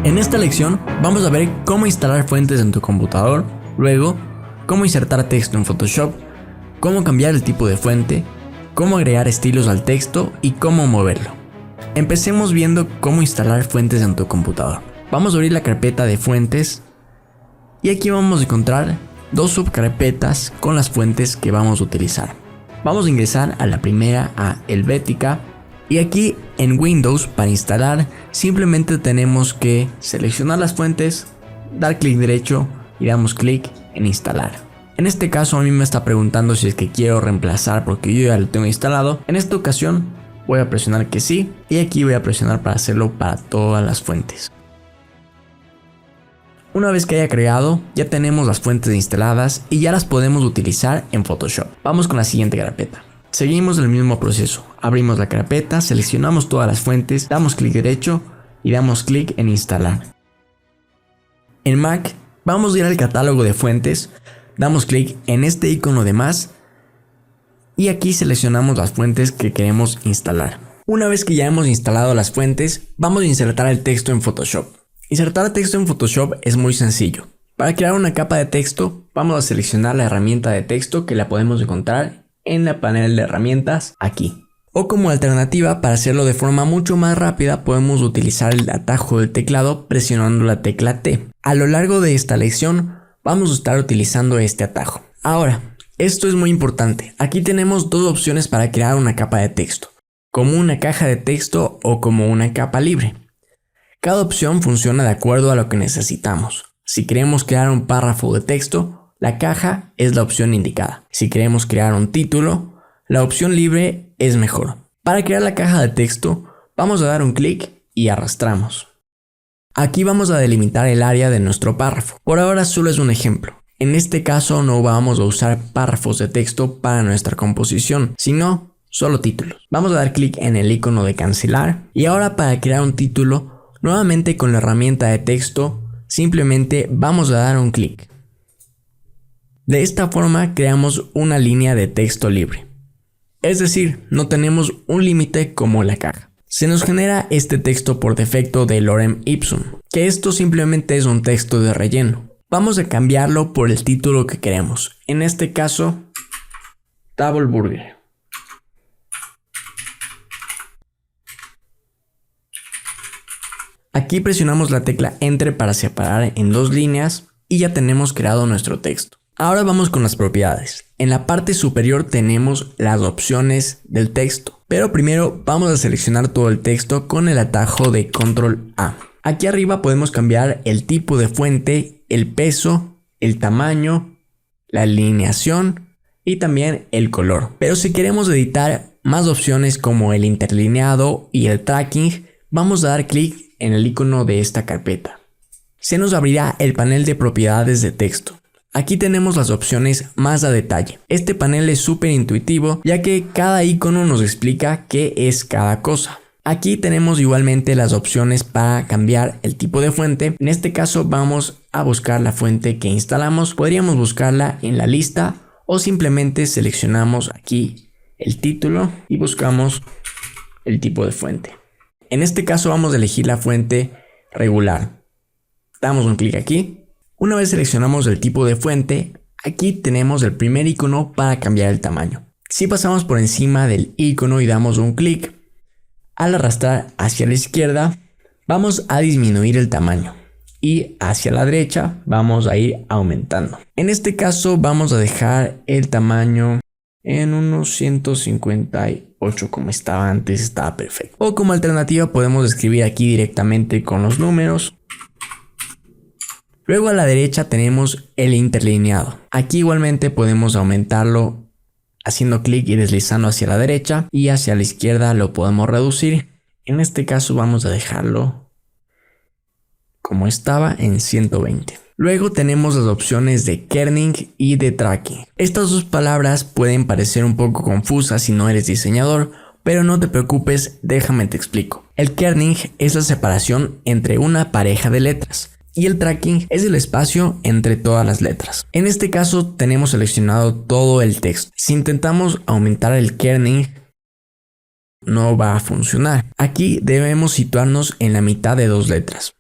En esta lección vamos a ver cómo instalar fuentes en tu computador, luego cómo insertar texto en Photoshop, cómo cambiar el tipo de fuente, cómo agregar estilos al texto y cómo moverlo. Empecemos viendo cómo instalar fuentes en tu computador. Vamos a abrir la carpeta de fuentes y aquí vamos a encontrar dos subcarpetas con las fuentes que vamos a utilizar. Vamos a ingresar a la primera, a Helvetica, y aquí en Windows para instalar simplemente tenemos que seleccionar las fuentes, dar clic derecho y damos clic en instalar. En este caso a mí me está preguntando si es que quiero reemplazar porque yo ya lo tengo instalado. En esta ocasión voy a presionar que sí y aquí voy a presionar para hacerlo para todas las fuentes. Una vez que haya creado, ya tenemos las fuentes instaladas y ya las podemos utilizar en Photoshop. Vamos con la siguiente carpeta. Seguimos el mismo proceso. Abrimos la carpeta, seleccionamos todas las fuentes, damos clic derecho y damos clic en instalar. En Mac, vamos a ir al catálogo de fuentes, damos clic en este icono de más y aquí seleccionamos las fuentes que queremos instalar. Una vez que ya hemos instalado las fuentes, vamos a insertar el texto en Photoshop. Insertar texto en Photoshop es muy sencillo. Para crear una capa de texto, vamos a seleccionar la herramienta de texto que la podemos encontrar en la panel de herramientas aquí. O como alternativa, para hacerlo de forma mucho más rápida, podemos utilizar el atajo del teclado presionando la tecla T. A lo largo de esta lección, vamos a estar utilizando este atajo. Ahora, esto es muy importante. Aquí tenemos dos opciones para crear una capa de texto, como una caja de texto o como una capa libre. Cada opción funciona de acuerdo a lo que necesitamos. Si queremos crear un párrafo de texto, la caja es la opción indicada. Si queremos crear un título, la opción libre es mejor. Para crear la caja de texto, vamos a dar un clic y arrastramos. Aquí vamos a delimitar el área de nuestro párrafo. Por ahora solo es un ejemplo. En este caso no vamos a usar párrafos de texto para nuestra composición, sino solo títulos. Vamos a dar clic en el icono de cancelar y ahora para crear un título, nuevamente con la herramienta de texto, simplemente vamos a dar un clic. De esta forma creamos una línea de texto libre. Es decir, no tenemos un límite como la caja. Se nos genera este texto por defecto de Lorem Ipsum, que esto simplemente es un texto de relleno. Vamos a cambiarlo por el título que queremos. En este caso, Double Burger. Aquí presionamos la tecla Enter para separar en dos líneas y ya tenemos creado nuestro texto. Ahora vamos con las propiedades. En la parte superior tenemos las opciones del texto, pero primero vamos a seleccionar todo el texto con el atajo de Control A. Aquí arriba podemos cambiar el tipo de fuente, el peso, el tamaño, la alineación y también el color. Pero si queremos editar más opciones como el interlineado y el tracking, vamos a dar clic en el icono de esta carpeta. Se nos abrirá el panel de propiedades de texto. Aquí tenemos las opciones más a detalle. Este panel es súper intuitivo ya que cada icono nos explica qué es cada cosa. Aquí tenemos igualmente las opciones para cambiar el tipo de fuente. En este caso vamos a buscar la fuente que instalamos. Podríamos buscarla en la lista o simplemente seleccionamos aquí el título y buscamos el tipo de fuente. En este caso vamos a elegir la fuente regular. Damos un clic aquí. Una vez seleccionamos el tipo de fuente, aquí tenemos el primer icono para cambiar el tamaño. Si pasamos por encima del icono y damos un clic, al arrastrar hacia la izquierda, vamos a disminuir el tamaño y hacia la derecha vamos a ir aumentando. En este caso vamos a dejar el tamaño en unos 158 como estaba antes, estaba perfecto. O como alternativa podemos escribir aquí directamente con los números. Luego a la derecha tenemos el interlineado. Aquí igualmente podemos aumentarlo haciendo clic y deslizando hacia la derecha y hacia la izquierda lo podemos reducir. En este caso vamos a dejarlo como estaba en 120. Luego tenemos las opciones de kerning y de tracking. Estas dos palabras pueden parecer un poco confusas si no eres diseñador, pero no te preocupes, déjame te explico. El kerning es la separación entre una pareja de letras. Y el tracking es el espacio entre todas las letras. En este caso tenemos seleccionado todo el texto. Si intentamos aumentar el kerning, no va a funcionar. Aquí debemos situarnos en la mitad de dos letras.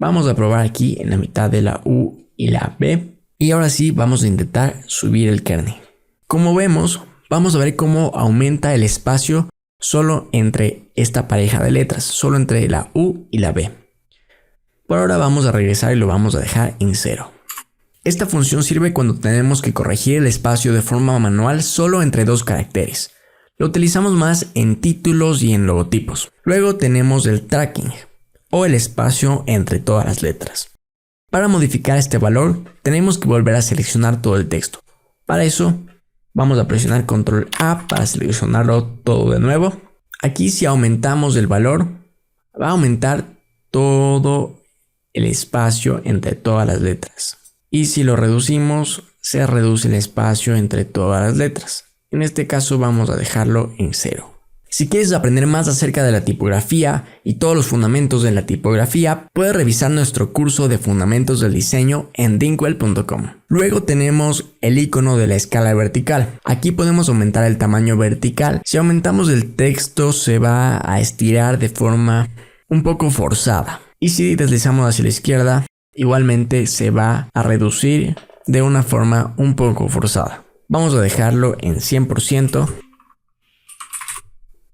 Vamos a probar aquí en la mitad de la U y la B. Y ahora sí vamos a intentar subir el kernel. Como vemos, vamos a ver cómo aumenta el espacio solo entre esta pareja de letras, solo entre la U y la B. Por ahora vamos a regresar y lo vamos a dejar en 0. Esta función sirve cuando tenemos que corregir el espacio de forma manual solo entre dos caracteres. Lo utilizamos más en títulos y en logotipos. Luego tenemos el tracking, o el espacio entre todas las letras. Para modificar este valor, tenemos que volver a seleccionar todo el texto. Para eso, vamos a presionar Control A para seleccionarlo todo de nuevo. Aquí si aumentamos el valor, va a aumentar todo el espacio entre todas las letras. Y si lo reducimos, se reduce el espacio entre todas las letras. En este caso vamos a dejarlo en 0. Si quieres aprender más acerca de la tipografía y todos los fundamentos de la tipografía, puedes revisar nuestro curso de fundamentos del diseño en Dinkwell.com. Luego tenemos el icono de la escala vertical. Aquí podemos aumentar el tamaño vertical. Si aumentamos el texto se va a estirar de forma un poco forzada. Y si deslizamos hacia la izquierda, igualmente se va a reducir de una forma un poco forzada. Vamos a dejarlo en 100%.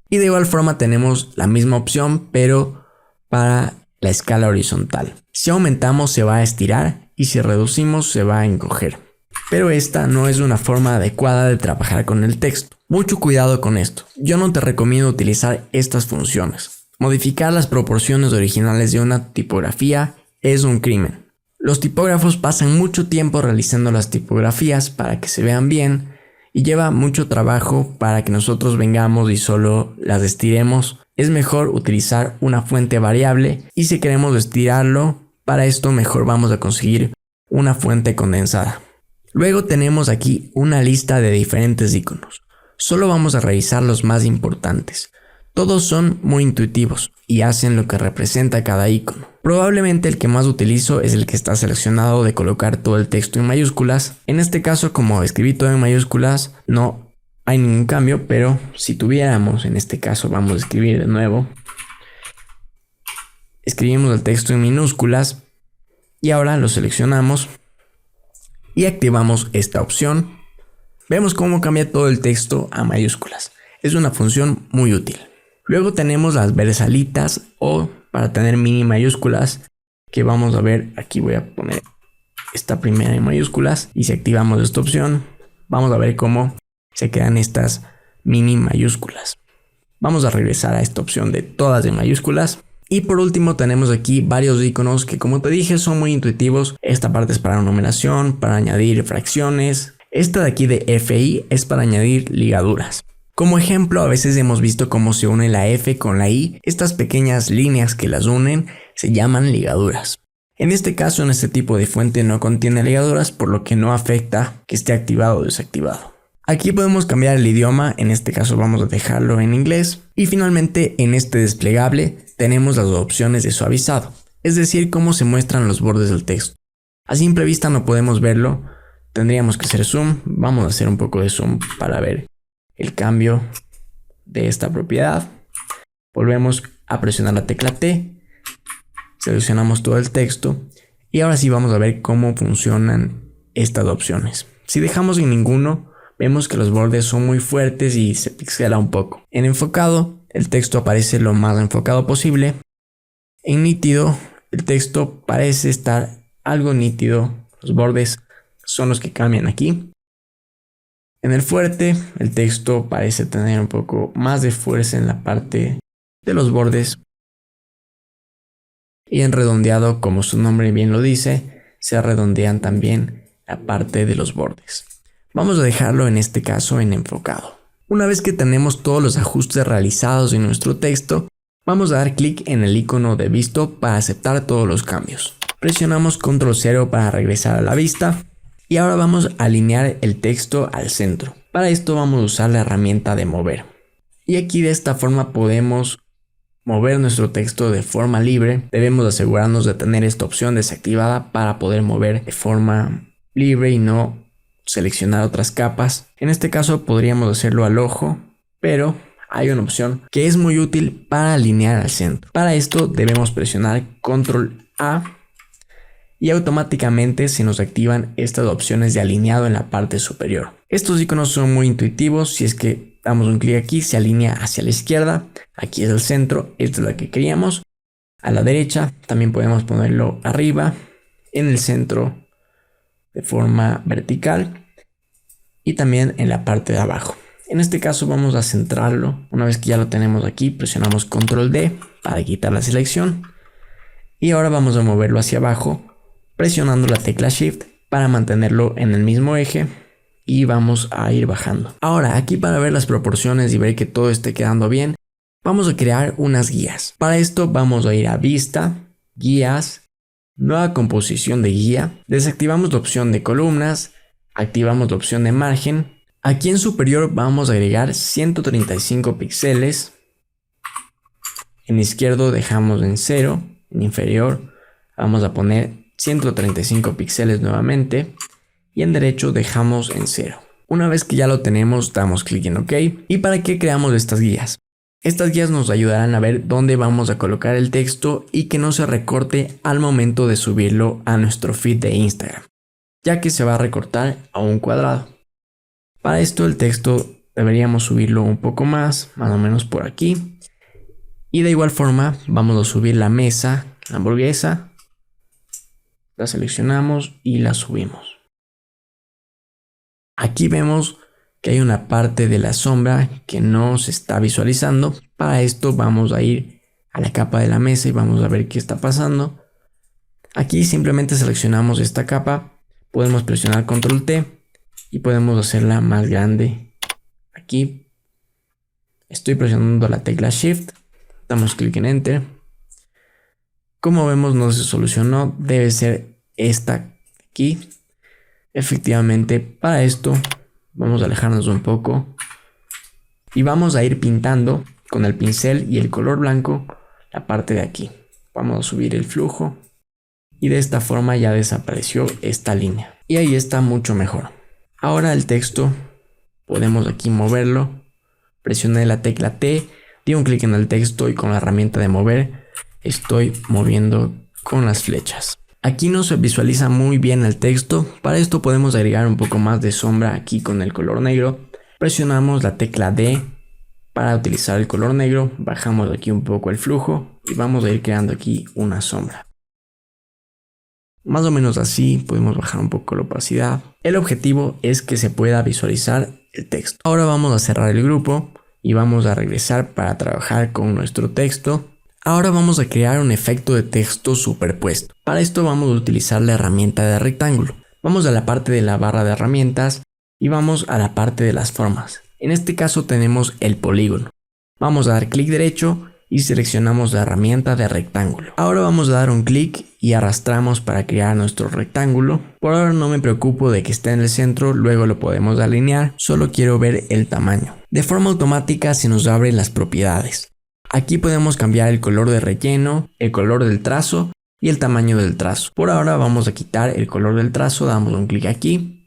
Y de igual forma tenemos la misma opción, pero para la escala horizontal. Si aumentamos se va a estirar y si reducimos se va a encoger. Pero esta no es una forma adecuada de trabajar con el texto. Mucho cuidado con esto. Yo no te recomiendo utilizar estas funciones. Modificar las proporciones originales de una tipografía es un crimen. Los tipógrafos pasan mucho tiempo realizando las tipografías para que se vean bien y lleva mucho trabajo para que nosotros vengamos y solo las estiremos. Es mejor utilizar una fuente variable y si queremos estirarlo, para esto mejor vamos a conseguir una fuente condensada. Luego tenemos aquí una lista de diferentes iconos. Solo vamos a revisar los más importantes. Todos son muy intuitivos y hacen lo que representa cada icono. Probablemente el que más utilizo es el que está seleccionado de colocar todo el texto en mayúsculas. En este caso, como escribí todo en mayúsculas, no hay ningún cambio, pero si tuviéramos, en este caso vamos a escribir de nuevo. Escribimos el texto en minúsculas y ahora lo seleccionamos y activamos esta opción. Vemos cómo cambia todo el texto a mayúsculas. Es una función muy útil. Luego tenemos las versalitas o para tener mini mayúsculas que vamos a ver. Aquí voy a poner esta primera en mayúsculas y si activamos esta opción vamos a ver cómo se quedan estas mini mayúsculas. Vamos a regresar a esta opción de todas en mayúsculas. Y por último tenemos aquí varios iconos que, como te dije, son muy intuitivos. Esta parte es para numeración, para añadir fracciones. Esta de aquí de FI es para añadir ligaduras. Como ejemplo, a veces hemos visto cómo se une la F con la I. Estas pequeñas líneas que las unen se llaman ligaduras. En este caso, en este tipo de fuente no contiene ligaduras, por lo que no afecta que esté activado o desactivado. Aquí podemos cambiar el idioma, en este caso vamos a dejarlo en inglés. Y finalmente, en este desplegable tenemos las opciones de suavizado, es decir, cómo se muestran los bordes del texto. A simple vista no podemos verlo, tendríamos que hacer zoom. Vamos a hacer un poco de zoom para ver el cambio de esta propiedad. Volvemos a presionar la tecla T, seleccionamos todo el texto y ahora sí vamos a ver cómo funcionan estas opciones. Si dejamos en ninguno, vemos que los bordes son muy fuertes y se pixela un poco. En enfocado, el texto aparece lo más enfocado posible. En nítido, el texto parece estar algo nítido. Los bordes son los que cambian aquí. En el fuerte, el texto parece tener un poco más de fuerza en la parte de los bordes. Y en redondeado, como su nombre bien lo dice, se redondean también la parte de los bordes. Vamos a dejarlo en este caso en enfocado. Una vez que tenemos todos los ajustes realizados en nuestro texto, vamos a dar clic en el icono de visto para aceptar todos los cambios. Presionamos Control 0 para regresar a la vista. Y ahora vamos a alinear el texto al centro. Para esto vamos a usar la herramienta de mover. Y aquí de esta forma podemos mover nuestro texto de forma libre. Debemos asegurarnos de tener esta opción desactivada para poder mover de forma libre y no seleccionar otras capas. En este caso podríamos hacerlo al ojo, pero hay una opción que es muy útil para alinear al centro. Para esto debemos presionar Control A y automáticamente se nos activan estas opciones de alineado en la parte superior. Estos iconos son muy intuitivos. Si es que damos un clic aquí, se alinea hacia la izquierda. Aquí es el centro, esta es la que queríamos. A la derecha también podemos ponerlo arriba, en el centro de forma vertical y también en la parte de abajo. En este caso vamos a centrarlo. Una vez que ya lo tenemos aquí, presionamos control D para quitar la selección. Y ahora vamos a moverlo hacia abajo, presionando la tecla Shift para mantenerlo en el mismo eje. Y vamos a ir bajando. Ahora aquí, para ver las proporciones y ver que todo esté quedando bien, vamos a crear unas guías. Para esto vamos a ir a Vista, Guías, Nueva composición de guía. Desactivamos la opción de columnas, activamos la opción de margen. Aquí en superior vamos a agregar 135 píxeles. En izquierdo dejamos en 0. En inferior vamos a poner 135 píxeles nuevamente. Y en derecho dejamos en 0. Una vez que ya lo tenemos, damos clic en OK. ¿Y para qué creamos estas guías? Estas guías nos ayudarán a ver dónde vamos a colocar el texto y que no se recorte al momento de subirlo a nuestro feed de Instagram, ya que se va a recortar a un cuadrado. Para esto el texto deberíamos subirlo un poco más o menos por aquí. Y de igual forma vamos a subir la mesa, la hamburguesa. La seleccionamos y la subimos. Aquí vemos que hay una parte de la sombra que no se está visualizando. Para esto vamos a ir a la capa de la mesa y vamos a ver qué está pasando. Aquí simplemente seleccionamos esta capa, podemos presionar control T y podemos hacerla más grande. Aquí estoy presionando la tecla Shift, damos clic en Enter. Como vemos, no se solucionó, debe ser esta aquí. Efectivamente, para esto vamos a alejarnos un poco y vamos a ir pintando con el pincel y el color blanco la parte de aquí. Vamos a subir el flujo y de esta forma ya desapareció esta línea y ahí está mucho mejor. Ahora el texto podemos aquí moverlo. Presioné la tecla T, di un clic en el texto y con la herramienta de mover estoy moviendo con las flechas. Aquí no se visualiza muy bien el texto. Para esto podemos agregar un poco más de sombra aquí con el color negro. Presionamos la tecla D para utilizar el color negro. Bajamos aquí un poco el flujo y vamos a ir creando aquí una sombra. Más o menos así, podemos bajar un poco la opacidad. El objetivo es que se pueda visualizar el texto. Ahora vamos a cerrar el grupo y vamos a regresar para trabajar con nuestro texto. Ahora vamos a crear un efecto de texto superpuesto. Para esto vamos a utilizar la herramienta de rectángulo. Vamos a la parte de la barra de herramientas y vamos a la parte de las formas. En este caso tenemos el polígono. Vamos a dar clic derecho y seleccionamos la herramienta de rectángulo. Ahora vamos a dar un clic y arrastramos para crear nuestro rectángulo. Por ahora no me preocupo de que esté en el centro, luego lo podemos alinear. Solo quiero ver el tamaño. De forma automática se nos abren las propiedades. Aquí podemos cambiar el color de relleno, el color del trazo y el tamaño del trazo. Por ahora vamos a quitar el color del trazo, damos un clic aquí.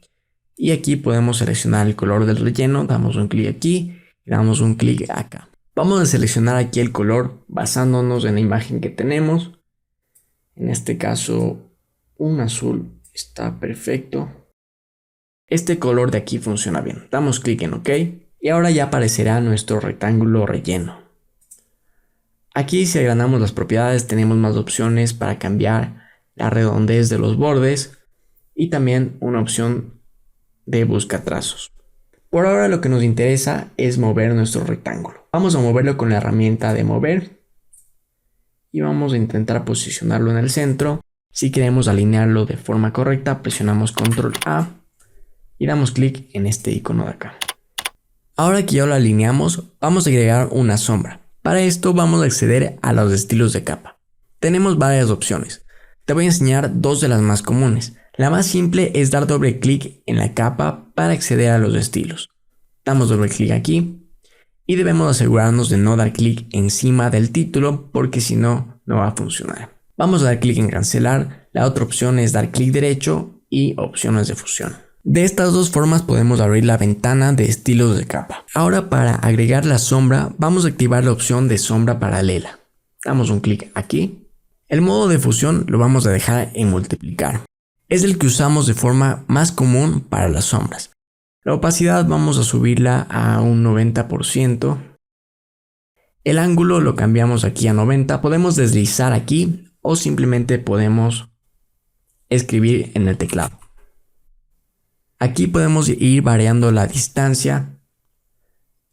Y aquí podemos seleccionar el color del relleno, damos un clic aquí y damos un clic acá. Vamos a seleccionar aquí el color basándonos en la imagen que tenemos. En este caso, un azul está perfecto. Este color de aquí funciona bien. Damos clic en OK y ahora ya aparecerá nuestro rectángulo relleno. Aquí, si agrandamos las propiedades, tenemos más opciones para cambiar la redondez de los bordes y también una opción de busca trazos. Por ahora lo que nos interesa es mover nuestro rectángulo. Vamos a moverlo con la herramienta de mover y vamos a intentar posicionarlo en el centro. Si queremos alinearlo de forma correcta, presionamos control A y damos clic en este icono de acá. Ahora que ya lo alineamos, vamos a agregar una sombra. Para esto vamos a acceder a los estilos de capa. Tenemos varias opciones. Te voy a enseñar dos de las más comunes. La más simple es dar doble clic en la capa para acceder a los estilos. Damos doble clic aquí y debemos asegurarnos de no dar clic encima del título porque si no, no va a funcionar. Vamos a dar clic en cancelar. La otra opción es dar clic derecho y opciones de fusión. De estas dos formas podemos abrir la ventana de estilos de capa. Ahora, para agregar la sombra, vamos a activar la opción de sombra paralela. Damos un clic aquí. El modo de fusión lo vamos a dejar en multiplicar. Es el que usamos de forma más común para las sombras. La opacidad vamos a subirla a un 90%. El ángulo lo cambiamos aquí a 90. Podemos deslizar aquí o simplemente podemos escribir en el teclado. Aquí podemos ir variando la distancia.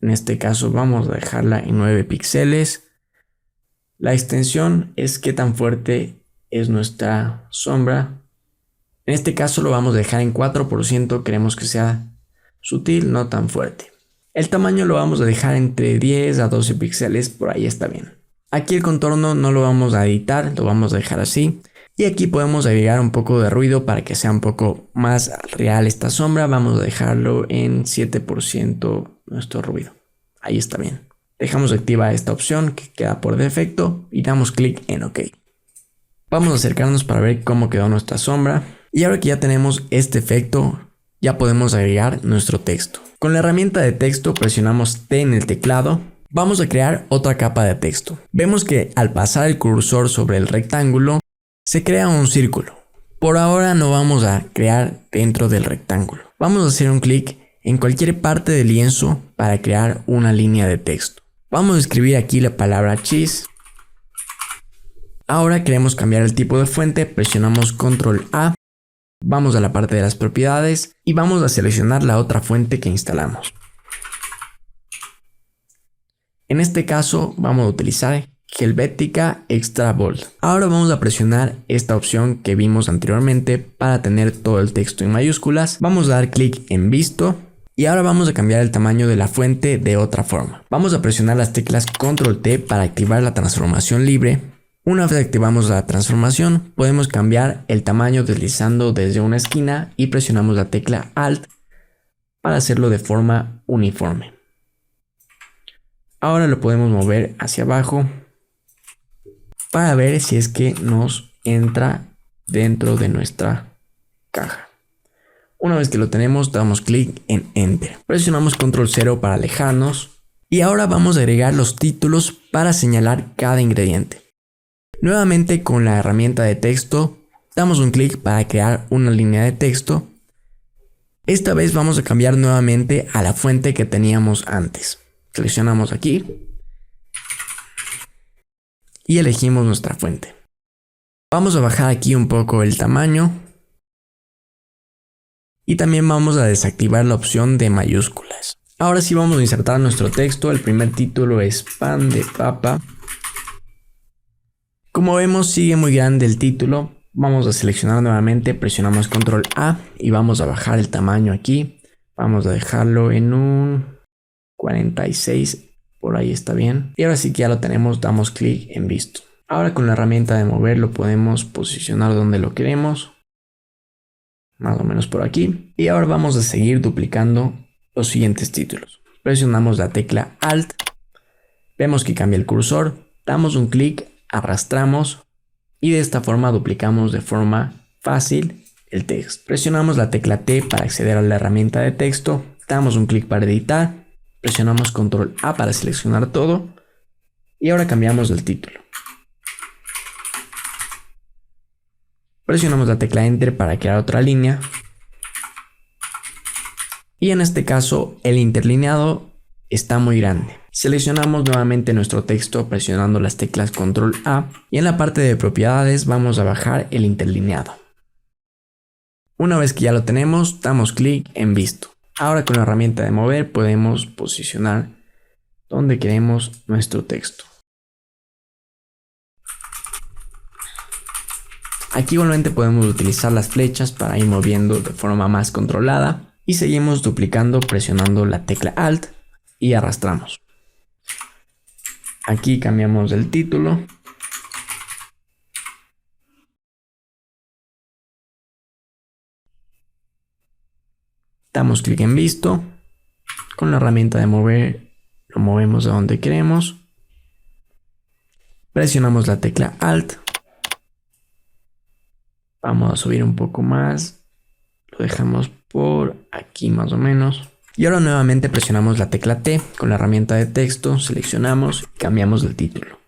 En este caso vamos a dejarla en 9 píxeles. La extensión es qué tan fuerte es nuestra sombra. En este caso lo vamos a dejar en 4%. Queremos que sea sutil, no tan fuerte. El tamaño lo vamos a dejar entre 10 a 12 píxeles. Por ahí está bien. Aquí el contorno no lo vamos a editar. Lo vamos a dejar así. Y aquí podemos agregar un poco de ruido para que sea un poco más real esta sombra. Vamos a dejarlo en 7% nuestro ruido. Ahí está bien. Dejamos activa esta opción que queda por defecto y damos clic en OK. Vamos a acercarnos para ver cómo quedó nuestra sombra. Y ahora que ya tenemos este efecto, ya podemos agregar nuestro texto. Con la herramienta de texto presionamos T en el teclado. Vamos a crear otra capa de texto. Vemos que al pasar el cursor sobre el rectángulo, se crea un círculo. Por ahora no vamos a crear dentro del rectángulo. Vamos a hacer un clic en cualquier parte del lienzo para crear una línea de texto. Vamos a escribir aquí la palabra cheese. Ahora queremos cambiar el tipo de fuente. Presionamos Control A. Vamos a la parte de las propiedades y vamos a seleccionar la otra fuente que instalamos. En este caso vamos a utilizar Helvetica Extra Bold. Ahora vamos a presionar esta opción que vimos anteriormente para tener todo el texto en mayúsculas. Vamos a dar clic en Visto y ahora vamos a cambiar el tamaño de la fuente de otra forma. Vamos a presionar las teclas Control T para activar la transformación libre. Una vez activamos la transformación, podemos cambiar el tamaño deslizando desde una esquina y presionamos la tecla Alt para hacerlo de forma uniforme. Ahora lo podemos mover hacia abajo para ver si es que nos entra dentro de nuestra caja. Una vez que lo tenemos, damos clic en Enter. Presionamos Control 0 para alejarnos. Y ahora vamos a agregar los títulos para señalar cada ingrediente. Nuevamente con la herramienta de texto, damos un clic para crear una línea de texto. Esta vez vamos a cambiar nuevamente a la fuente que teníamos antes. Seleccionamos aquí y elegimos nuestra fuente. Vamos a bajar aquí un poco el tamaño y también vamos a desactivar la opción de mayúsculas. Ahora sí vamos a insertar nuestro texto. El primer título es pan de papa. Como vemos, sigue muy grande el título. Vamos a seleccionar nuevamente, presionamos Control A y vamos a bajar el tamaño aquí. Vamos a dejarlo en un 46. Por ahí está bien. Y ahora sí que ya lo tenemos, damos clic en Visto. Ahora con la herramienta de mover lo podemos posicionar donde lo queremos. Más o menos por aquí. Y ahora vamos a seguir duplicando los siguientes títulos. Presionamos la tecla Alt. Vemos que cambia el cursor. Damos un clic, arrastramos. Y de esta forma duplicamos de forma fácil el texto. Presionamos la tecla T para acceder a la herramienta de texto. Damos un clic para editar. Presionamos Control A para seleccionar todo y ahora cambiamos el título. Presionamos la tecla Enter para crear otra línea y en este caso el interlineado está muy grande. Seleccionamos nuevamente nuestro texto presionando las teclas Control A y en la parte de propiedades vamos a bajar el interlineado. Una vez que ya lo tenemos, damos clic en Visto. Ahora con la herramienta de mover podemos posicionar donde queremos nuestro texto. Aquí igualmente podemos utilizar las flechas para ir moviendo de forma más controlada y seguimos duplicando presionando la tecla Alt y arrastramos. Aquí cambiamos el título. Damos clic en Visto. Con la herramienta de mover lo movemos a donde queremos. Presionamos la tecla Alt. Vamos a subir un poco más. Lo dejamos por aquí más o menos. Y ahora nuevamente presionamos la tecla T con la herramienta de texto. Seleccionamos y cambiamos el título.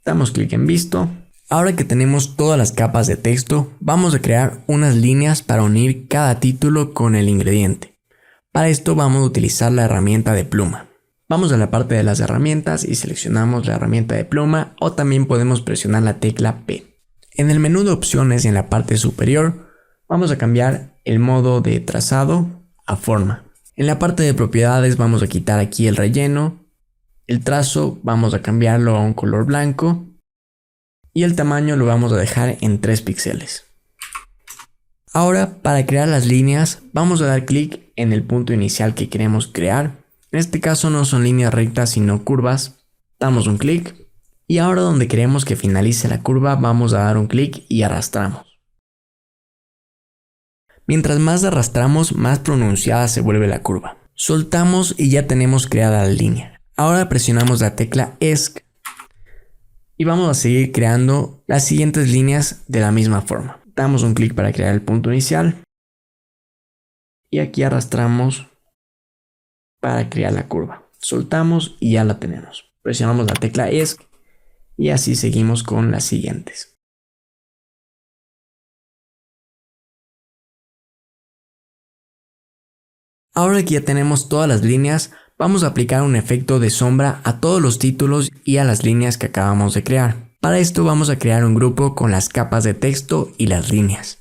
Damos clic en visto. Ahora que tenemos todas las capas de texto, vamos a crear unas líneas para unir cada título con el ingrediente. Para esto vamos a utilizar la herramienta de pluma. Vamos a la parte de las herramientas y seleccionamos la herramienta de pluma, o también podemos presionar la tecla P. En el menú de opciones y en la parte superior vamos a cambiar el modo de trazado a forma. En la parte de propiedades vamos a quitar aquí el relleno, el trazo vamos a cambiarlo a un color blanco y el tamaño lo vamos a dejar en 3 píxeles. Ahora, para crear las líneas vamos a dar clic en el punto inicial que queremos crear. En este caso no son líneas rectas sino curvas. Damos un clic y ahora donde queremos que finalice la curva vamos a dar un clic y arrastramos. Mientras más arrastramos, más pronunciada se vuelve la curva. Soltamos y ya tenemos creada la línea. Ahora presionamos la tecla ESC y vamos a seguir creando las siguientes líneas de la misma forma. Damos un clic para crear el punto inicial y aquí arrastramos para crear la curva. Soltamos y ya la tenemos. Presionamos la tecla ESC y así seguimos con las siguientes. Ahora que ya tenemos todas las líneas, vamos a aplicar un efecto de sombra a todos los títulos y a las líneas que acabamos de crear. Para esto vamos a crear un grupo con las capas de texto y las líneas.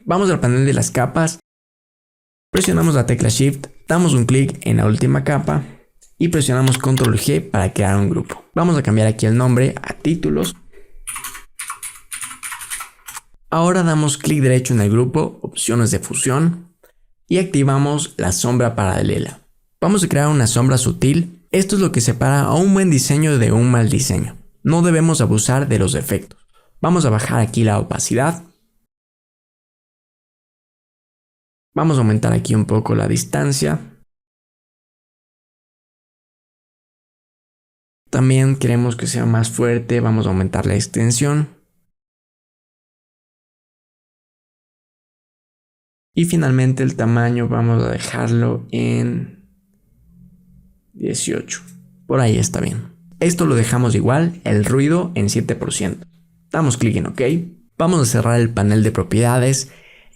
Vamos al panel de las capas, presionamos la tecla Shift, damos un clic en la última capa y presionamos Control G para crear un grupo. Vamos a cambiar aquí el nombre a títulos. Ahora damos clic derecho en el grupo, opciones de fusión y activamos la sombra paralela. Vamos a crear una sombra sutil. Esto es lo que separa a un buen diseño de un mal diseño. No debemos abusar de los efectos. Vamos a bajar aquí la opacidad. Vamos a aumentar aquí un poco la distancia. También queremos que sea más fuerte. Vamos a aumentar la extensión. Y finalmente el tamaño vamos a dejarlo en 18. Por ahí está bien. Esto lo dejamos igual, el ruido en 7%. Damos clic en OK. Vamos a cerrar el panel de propiedades.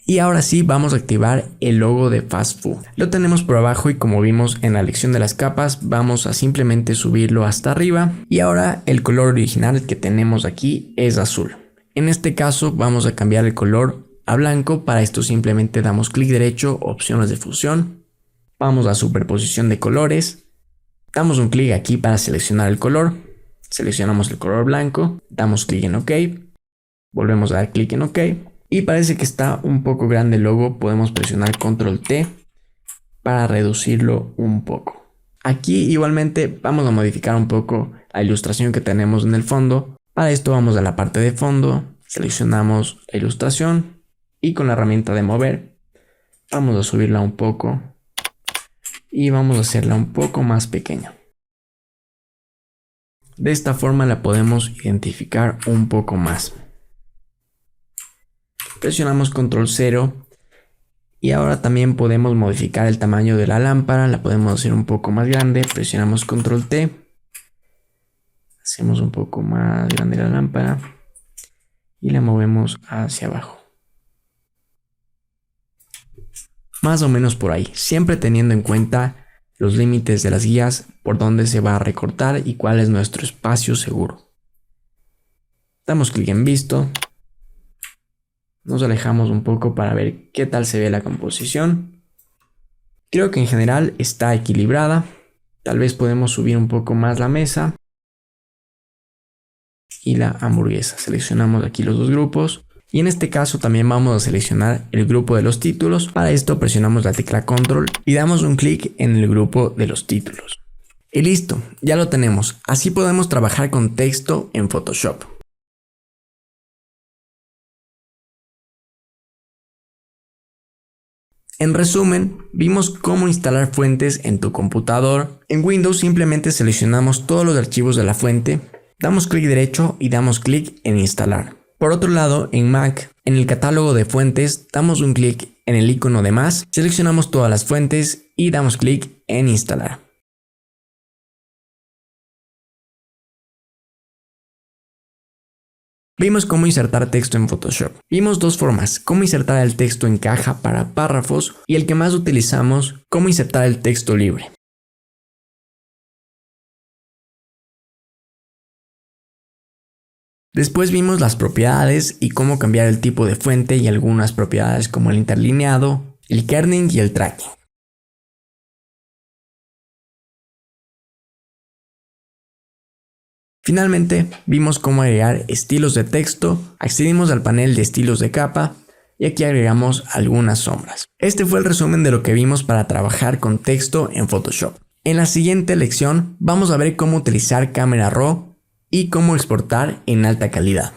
Y ahora sí vamos a activar el logo de Fast Food. Lo tenemos por abajo y como vimos en la elección de las capas, vamos a simplemente subirlo hasta arriba. Y ahora el color original que tenemos aquí es azul. En este caso vamos a cambiar el color a blanco. Para esto simplemente damos clic derecho, opciones de fusión. Vamos a superposición de colores. Damos un clic aquí para seleccionar el color. Seleccionamos el color blanco. Damos clic en OK. Volvemos a dar clic en OK. Y parece que está un poco grande el logo. Podemos presionar Control T para reducirlo un poco. Aquí igualmente vamos a modificar un poco la ilustración que tenemos en el fondo. Para esto vamos a la parte de fondo. Seleccionamos la ilustración. Y con la herramienta de mover vamos a subirla un poco. Y vamos a hacerla un poco más pequeña. De esta forma la podemos identificar un poco más. Presionamos Control 0 y ahora también podemos modificar el tamaño de la lámpara. La podemos hacer un poco más grande. Presionamos Control T. Hacemos un poco más grande la lámpara y la movemos hacia abajo. Más o menos por ahí, siempre teniendo en cuenta los límites de las guías, por dónde se va a recortar y cuál es nuestro espacio seguro. Damos clic en visto. Nos alejamos un poco para ver qué tal se ve la composición. Creo que en general está equilibrada. Tal vez podemos subir un poco más la mesa. Y la hamburguesa. Seleccionamos aquí los dos grupos. Y en este caso también vamos a seleccionar el grupo de los títulos. Para esto presionamos la tecla Control y damos un clic en el grupo de los títulos. Y listo, ya lo tenemos. Así podemos trabajar con texto en Photoshop. En resumen, vimos cómo instalar fuentes en tu computador. En Windows simplemente seleccionamos todos los archivos de la fuente, damos clic derecho y damos clic en instalar. Por otro lado, en Mac, en el catálogo de fuentes, damos un clic en el icono de más, seleccionamos todas las fuentes y damos clic en instalar. Vimos cómo insertar texto en Photoshop. Vimos dos formas, cómo insertar el texto en caja para párrafos y el que más utilizamos, cómo insertar el texto libre. Después vimos las propiedades y cómo cambiar el tipo de fuente y algunas propiedades como el interlineado, el kerning y el tracking. Finalmente, vimos cómo agregar estilos de texto, accedimos al panel de estilos de capa y aquí agregamos algunas sombras. Este fue el resumen de lo que vimos para trabajar con texto en Photoshop. En la siguiente lección vamos a ver cómo utilizar Camera Raw y cómo exportar en alta calidad.